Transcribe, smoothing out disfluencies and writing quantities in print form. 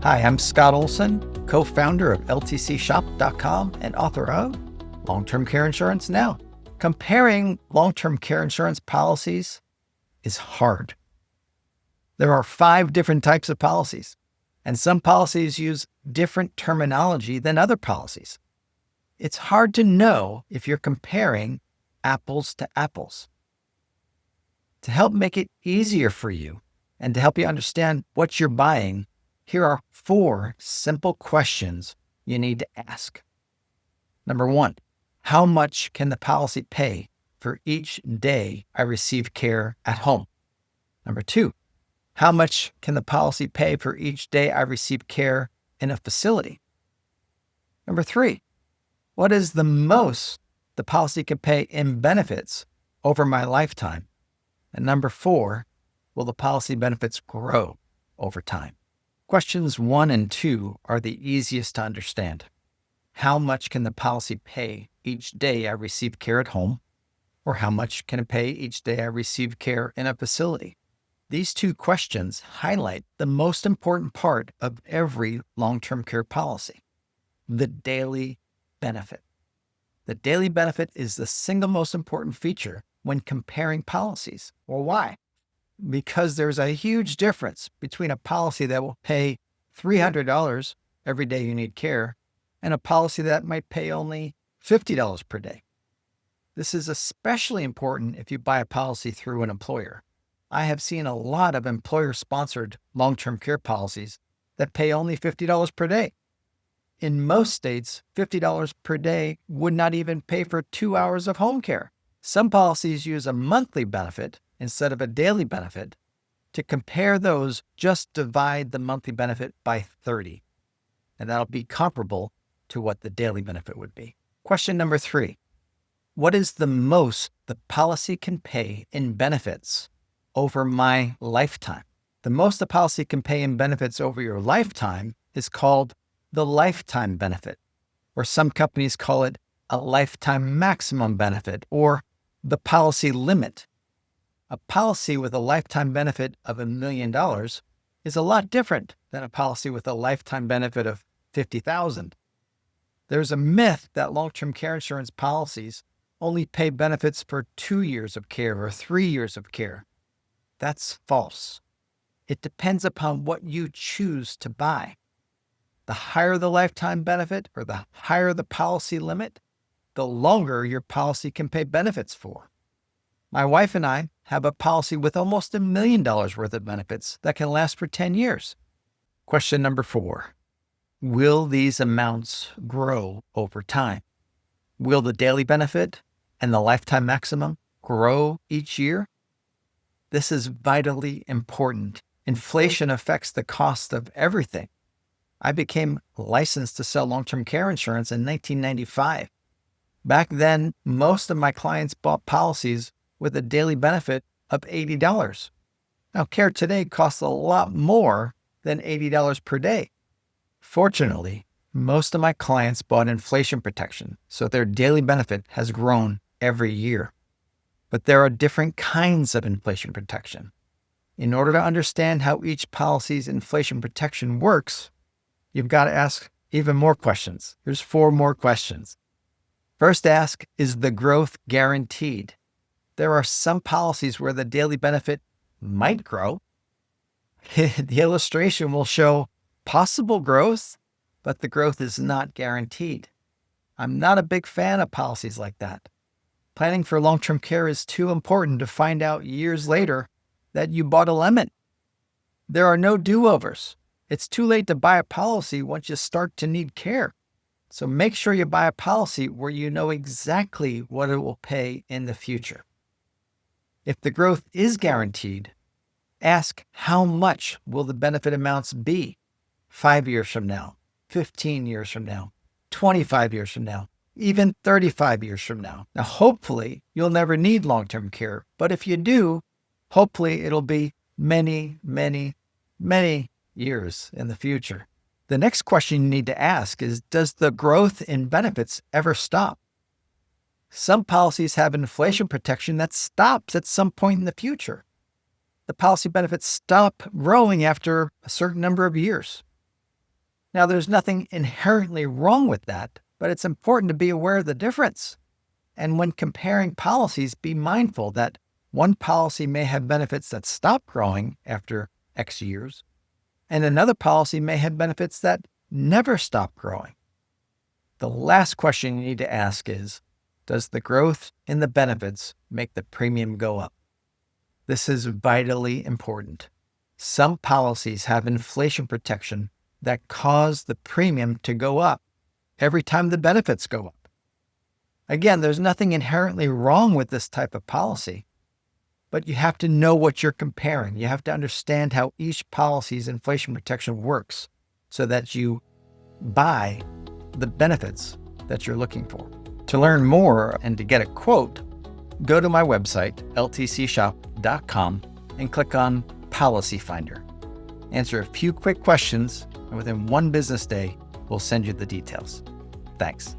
Hi, I'm Scott Olson, co-founder of LTCshop.com and author of Long-Term Care Insurance Now. Comparing long-term care insurance policies is hard. There are 5 different types of policies, and some policies use different terminology than other policies. It's hard to know if you're comparing apples to apples. To help make it easier for you and to help you understand what you're buying, here are 4 simple questions you need to ask. Number 1, how much can the policy pay for each day I receive care at home? Number 2, how much can the policy pay for each day I receive care in a facility? Number 3, what is the most the policy can pay in benefits over my lifetime? And number 4, will the policy benefits grow over time? Questions 1 and 2 are the easiest to understand. How much can the policy pay each day I receive care at home? Or how much can it pay each day I receive care in a facility? These 2 questions highlight the most important part of every long-term care policy, the daily benefit. The daily benefit is the single most important feature when comparing policies. Well, why? Because there's a huge difference between a policy that will pay $300 every day you need care and a policy that might pay only $50 per day. This is especially important if you buy a policy through an employer. I have seen a lot of employer-sponsored long-term care policies that pay only $50 per day. In most states, $50 per day would not even pay for 2 hours of home care. Some policies use a monthly benefit instead of a daily benefit. To compare those, just divide the monthly benefit by 30, and that'll be comparable to what the daily benefit would be. Question number 3, what is the most the policy can pay in benefits over my lifetime? The most the policy can pay in benefits over your lifetime is called the lifetime benefit, or some companies call it a lifetime maximum benefit, or the policy limit. A policy with a lifetime benefit of $1 million is a lot different than a policy with a lifetime benefit of $50,000. There's a myth that long-term care insurance policies only pay benefits for 2 years of care or 3 years of care. That's false. It depends upon what you choose to buy. The higher the lifetime benefit or the higher the policy limit, the longer your policy can pay benefits for. My wife and I have a policy with almost $1 million worth of benefits that can last for 10 years. Question number 4, will these amounts grow over time? Will the daily benefit and the lifetime maximum grow each year? This is vitally important. Inflation affects the cost of everything. I became licensed to sell long-term care insurance in 1995. Back then, most of my clients bought policies with a daily benefit of $80. Now, care today costs a lot more than $80 per day. Fortunately, most of my clients bought inflation protection, so their daily benefit has grown every year. But there are different kinds of inflation protection. In order to understand how each policy's inflation protection works, you've got to ask even more questions. Here's 4 more questions. First, ask, is the growth guaranteed? There are some policies where the daily benefit might grow. The illustration will show possible growth, but the growth is not guaranteed. I'm not a big fan of policies like that. Planning for long-term care is too important to find out years later that you bought a lemon. There are no do-overs. It's too late to buy a policy once you start to need care. So make sure you buy a policy where you know exactly what it will pay in the future. If the growth is guaranteed, ask how much will the benefit amounts be 5 years from now, 15 years from now, 25 years from now, even 35 years from now. Now, hopefully, you'll never need long-term care, but if you do, hopefully it'll be many, many, many years in the future. The next question you need to ask is, does the growth in benefits ever stop? Some policies have inflation protection that stops at some point in the future. The policy benefits stop growing after a certain number of years. Now, there's nothing inherently wrong with that, but it's important to be aware of the difference. And when comparing policies, be mindful that one policy may have benefits that stop growing after X years, and another policy may have benefits that never stop growing. The last question you need to ask is, does the growth in the benefits make the premium go up? This is vitally important. Some policies have inflation protection that cause the premium to go up every time the benefits go up. Again, there's nothing inherently wrong with this type of policy, but you have to know what you're comparing. You have to understand how each policy's inflation protection works so that you buy the benefits that you're looking for. To learn more and to get a quote, go to my website, ltcshop.com, and click on Policy Finder. Answer a few quick questions, and within one business day, we'll send you the details. Thanks.